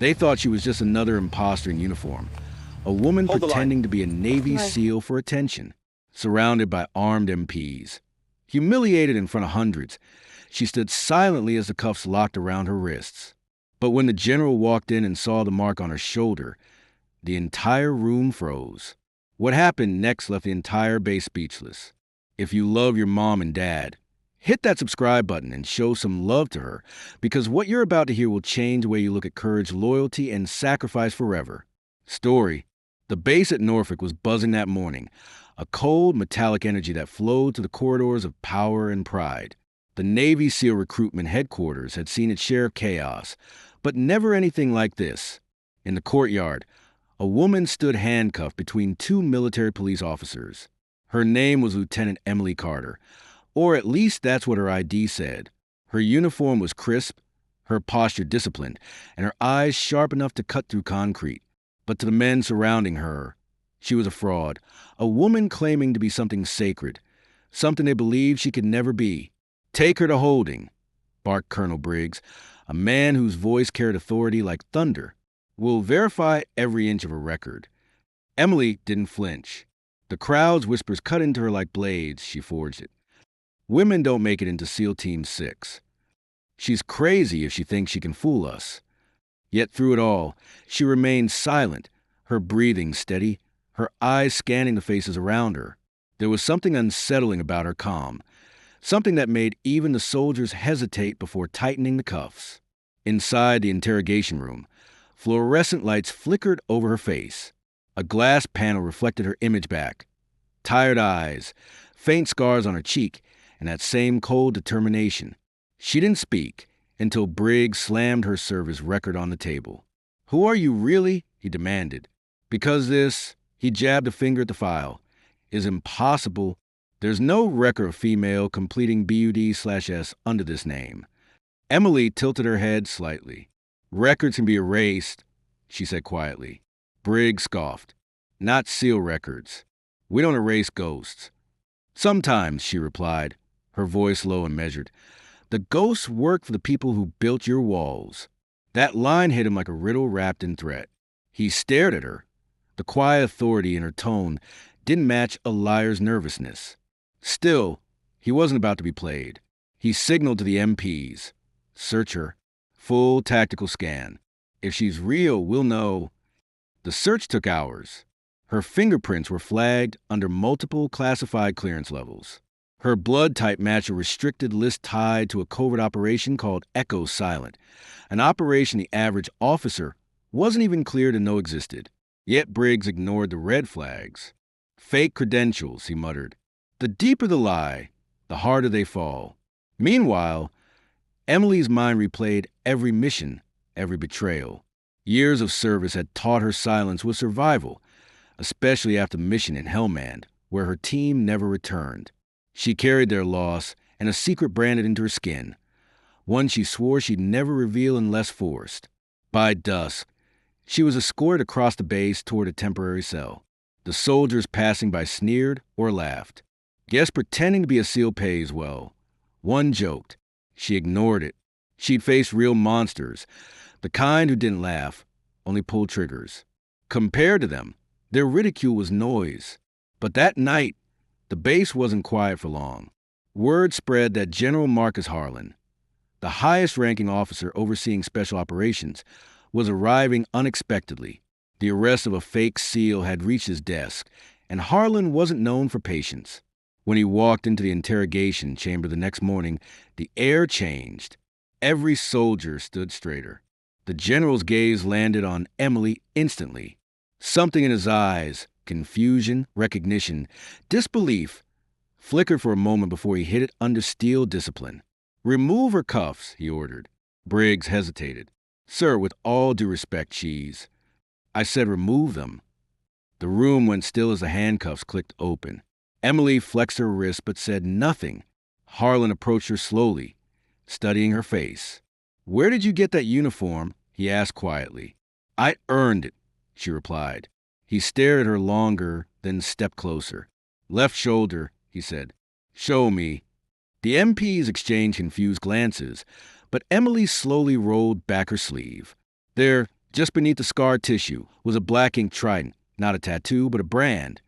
They thought she was just another imposter in uniform, a woman Hold the line. pretending to be a Navy SEAL for attention, surrounded by armed MPs. Humiliated in front of hundreds, she stood silently as the cuffs locked around her wrists. But when the general walked in and saw the mark on her shoulder, the entire room froze. What happened next left the entire base speechless. If you love your mom and dad, hit that subscribe button and show some love to her, because what you're about to hear will change the way you look at courage, loyalty, and sacrifice forever. Story: the base at Norfolk was buzzing that morning, a cold, metallic energy that flowed through the corridors of power and pride. The Navy SEAL recruitment headquarters had seen its share of chaos, but never anything like this. In the courtyard, a woman stood handcuffed between two military police officers. Her name was Lieutenant Emily Carter, or at least that's what her ID said. Her uniform was crisp, her posture disciplined, and her eyes sharp enough to cut through concrete. But to the men surrounding her, she was a fraud, a woman claiming to be something sacred, something they believed she could never be. "Take her to holding," barked Colonel Briggs, a man whose voice carried authority like thunder. "We'll verify every inch of her record." Emily didn't flinch. The crowd's whispers cut into her like blades. She forged it. "Women don't make it into SEAL Team 6. She's crazy if she thinks she can fool us." Yet through it all, she remained silent, her breathing steady, her eyes scanning the faces around her. There was something unsettling about her calm, something that made even the soldiers hesitate before tightening the cuffs. Inside the interrogation room, fluorescent lights flickered over her face. A glass panel reflected her image back. Tired eyes, faint scars on her cheek, and that same cold determination. She didn't speak until Briggs slammed her service record on the table. "Who are you really?" he demanded. "Because this," he jabbed a finger at the file, "is impossible. There's no record of female completing BUD/S under this name." Emily tilted her head slightly. "Records can be erased," she said quietly. Briggs scoffed. "Not SEAL records. We don't erase ghosts." "Sometimes," she replied, her voice low and measured. "The ghosts work for the people who built your walls." That line hit him like a riddle wrapped in threat. He stared at her. The quiet authority in her tone didn't match a liar's nervousness. Still, he wasn't about to be played. He signaled to the MPs. "Search her. Full tactical scan. If she's real, we'll know." The search took hours. Her fingerprints were flagged under multiple classified clearance levels. Her blood type matched a restricted list tied to a covert operation called Echo Silent, an operation the average officer wasn't even clear to know existed. Yet Briggs ignored the red flags. "Fake credentials," he muttered. "The deeper the lie, the harder they fall." Meanwhile, Emily's mind replayed every mission, every betrayal. Years of service had taught her silence was survival, especially after the mission in Hellman, where her team never returned. She carried their loss and a secret branded into her skin, one she swore she'd never reveal unless forced. By dusk, she was escorted across the base toward a temporary cell. The soldiers passing by sneered or laughed. Guess pretending to be a SEAL pays well. One joked. She ignored it. She'd faced real monsters, the kind who didn't laugh, only pulled triggers. Compared to them, their ridicule was noise. But that night, the base wasn't quiet for long. Word spread that General Marcus Harlan, the highest-ranking officer overseeing special operations, was arriving unexpectedly. The arrest of a fake SEAL had reached his desk, and Harlan wasn't known for patience. When he walked into the interrogation chamber the next morning, the air changed. Every soldier stood straighter. The general's gaze landed on Emily instantly. Something in his eyes, confusion, recognition, disbelief, flickered for a moment before he hit it under steel discipline. "Remove her cuffs," he ordered. Briggs hesitated. "Sir, with all due respect, Cheese." "I said remove them." The room went still as the handcuffs clicked open. Emily flexed her wrist but said nothing. Harlan approached her slowly, studying her face. "Where did you get that uniform?" he asked quietly. "I earned it," she replied. He stared at her longer, then stepped closer. "Left shoulder," he said. "Show me." The MPs exchanged confused glances, but Emily slowly rolled back her sleeve. "They're Just beneath the scar tissue was a black ink trident, not a tattoo, but a brand.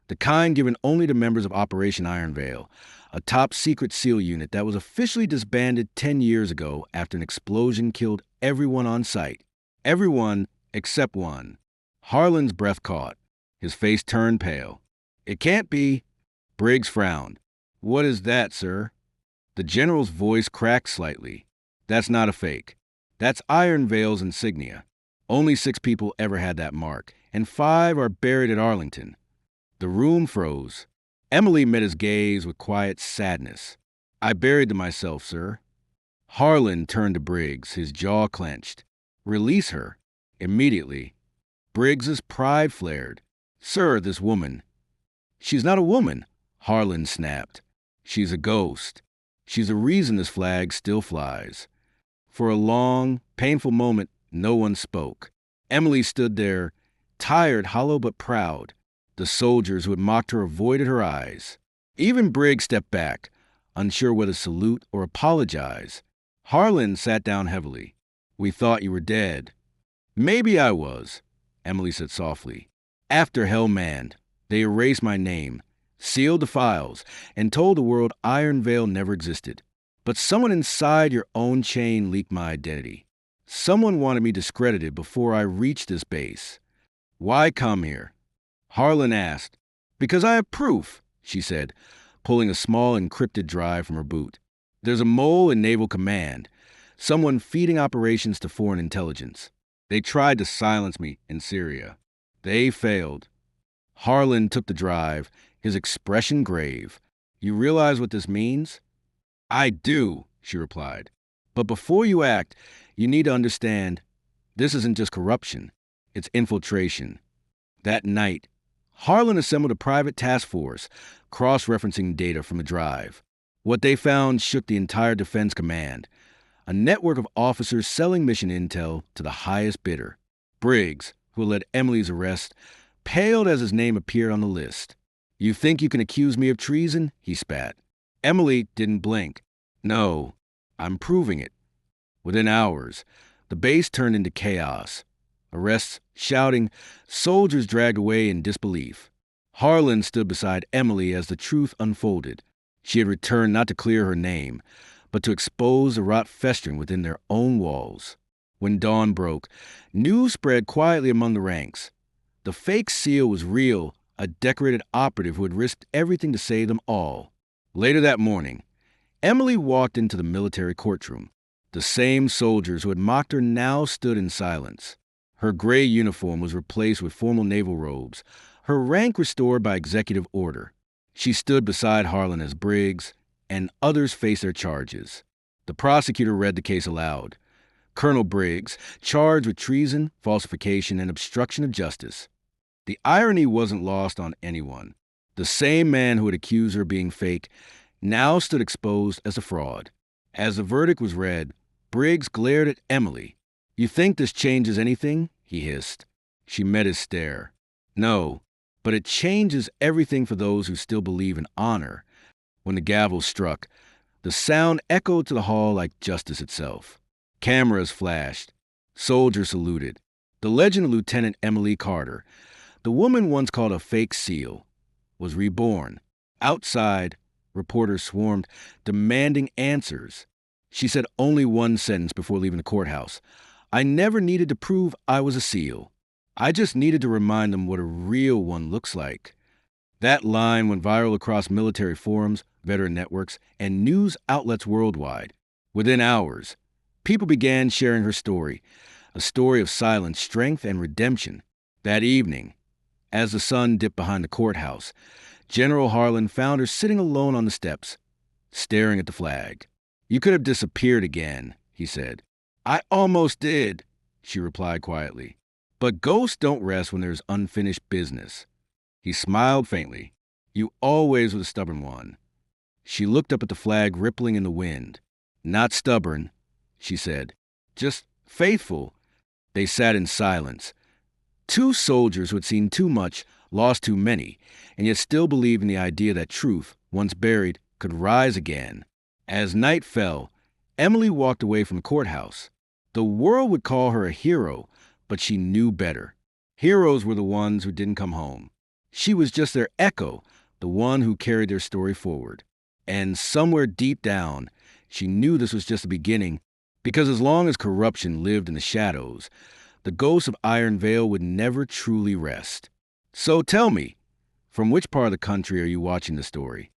The kind given only to members of Operation Iron Veil, a top secret SEAL unit that was officially disbanded 10 years ago after an explosion killed everyone on site. Everyone except one. Harlan's breath caught. His face turned pale. It can't be. Briggs frowned. What is that, sir? The general's voice cracked slightly. That's not a fake. That's Iron Veil's insignia. Only 6 people ever had that mark, and 5 are buried at Arlington. The room froze. Emily met his gaze with quiet sadness. I buried them myself, sir. Harlan turned to Briggs, his jaw clenched. Release her. Immediately. Briggs's pride flared. Sir, this woman. She's not a woman, Harlan snapped. She's a ghost. She's the reason this flag still flies. For a long, painful moment, no one spoke. Emily stood there, tired, hollow, but proud. The soldiers who had mocked her avoided her eyes. Even Briggs stepped back, unsure whether to salute or apologize. Harlan sat down heavily. We thought you were dead. Maybe I was, Emily said softly. After hell manned, they erased my name, sealed the files, and told the world Iron Veil never existed. But someone inside your own chain leaked my identity. Someone wanted me discredited before I reached this base. Why come here? Harlan asked. Because I have proof, she said, pulling a small encrypted drive from her boot. There's a mole in Naval Command, someone feeding operations to foreign intelligence. They tried to silence me in Syria. They failed. Harlan took the drive, his expression grave. You realize what this means? I do, she replied. But before you act, you need to understand this isn't just corruption, it's infiltration. That night, Harlan assembled a private task force, cross-referencing data from the drive. What they found shook the entire Defense Command, a network of officers selling mission intel to the highest bidder. Briggs, who led Emily's arrest, paled as his name appeared on the list. You think you can accuse me of treason? He spat. Emily didn't blink. No, I'm proving it. Within hours, the base turned into chaos. Arrests, shouting, soldiers dragged away in disbelief. Harlan stood beside Emily as the truth unfolded. She had returned not to clear her name, but to expose the rot festering within their own walls. When dawn broke, news spread quietly among the ranks. The fake SEAL was real, a decorated operative who had risked everything to save them all. Later that morning, Emily walked into the military courtroom. The same soldiers who had mocked her now stood in silence. Her gray uniform was replaced with formal naval robes, her rank restored by executive order. She stood beside Harlan as Briggs, and others faced their charges. The prosecutor read the case aloud. Colonel Briggs, charged with treason, falsification, and obstruction of justice. The irony wasn't lost on anyone. The same man who had accused her of being fake now stood exposed as a fraud. As the verdict was read, Briggs glared at Emily. You think this changes anything? He hissed. She met his stare. No, but it changes everything for those who still believe in honor. When the gavel struck, the sound echoed to the hall like justice itself. Cameras flashed. Soldiers saluted. The legend of Lieutenant Emily Carter, the woman once called a fake SEAL, was reborn. Outside, reporters swarmed, demanding answers. She said only one sentence before leaving the courthouse. I never needed to prove I was a SEAL. I just needed to remind them what a real one looks like. That line went viral across military forums, veteran networks, and news outlets worldwide. Within hours, people began sharing her story, a story of silence, strength, and redemption. That evening, as the sun dipped behind the courthouse, General Harlan found her sitting alone on the steps, staring at the flag. You could have disappeared again, he said. I almost did, she replied quietly. But ghosts don't rest when there's unfinished business. He smiled faintly. You always were the stubborn one. She looked up at the flag rippling in the wind. Not stubborn, she said. Just faithful. They sat in silence. 2 soldiers who had seen too much, lost too many, and yet still believed in the idea that truth, once buried, could rise again. As night fell, Emily walked away from the courthouse. The world would call her a hero, but she knew better. Heroes were the ones who didn't come home. She was just their echo, the one who carried their story forward. And somewhere deep down, she knew this was just the beginning, because as long as corruption lived in the shadows, the ghost of Iron Veil would never truly rest. So tell me, from which part of the country are you watching the story?